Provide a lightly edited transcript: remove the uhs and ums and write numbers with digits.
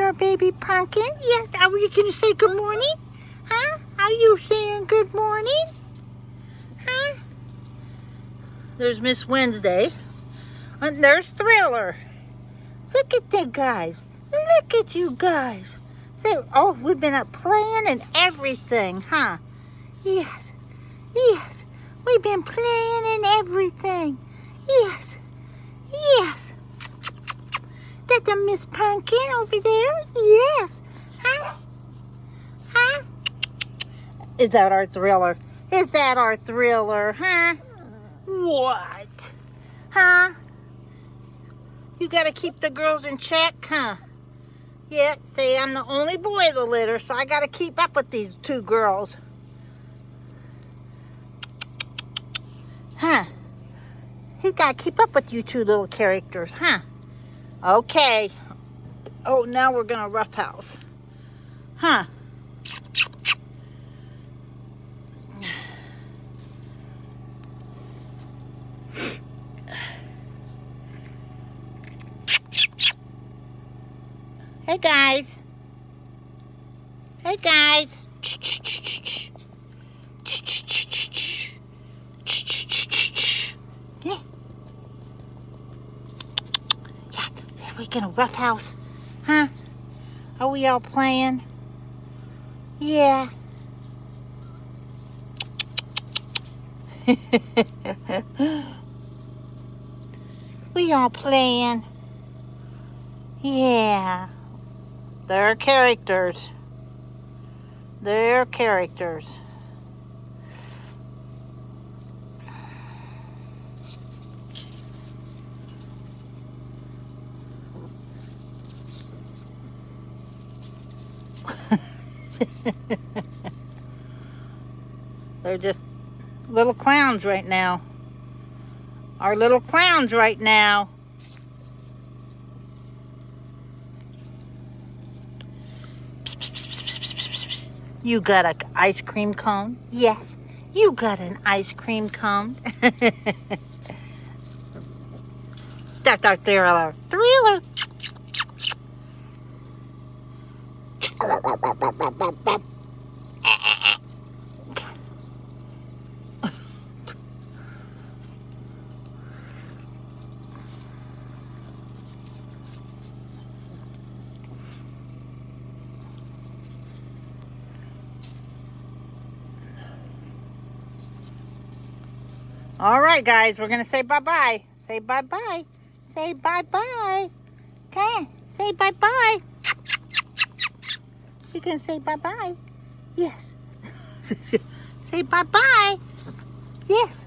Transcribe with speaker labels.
Speaker 1: our baby pumpkin? Yes. Are we going to say good morning? Huh? Are you saying good morning? Huh? There's Miss Wednesday. And there's Thriller. Look at them guys. Look at you guys. So, oh, we've been up playing and everything, huh? Yes. Yes. We've been playing and everything. Yes. Yes. That's a Miss Pumpkin over there. Yes. Huh? Huh? Is that our Thriller? Is that our Thriller, huh? What? Huh? You gotta keep the girls in check, huh? Yeah, see, I'm the only boy of the litter, so I gotta keep up with these two girls. Huh? He's gotta keep up with you two little characters, huh? Okay. Oh, now we're gonna roughhouse. Huh? Hey guys. Hey guys. Yeah. Yeah. Are we gonna roughhouse? Huh? Are we all playing? Yeah. We all playing. Yeah. They're characters. They're characters. They're just little clowns right now. Our little clowns right now. You got an ice cream cone? Yes, you got an ice cream cone. That's our Thriller. Thriller. All right, guys, we're going to say bye-bye. Say bye-bye. Say bye-bye. Okay, say bye-bye. You can say bye-bye. Yes. Say bye-bye. Yes.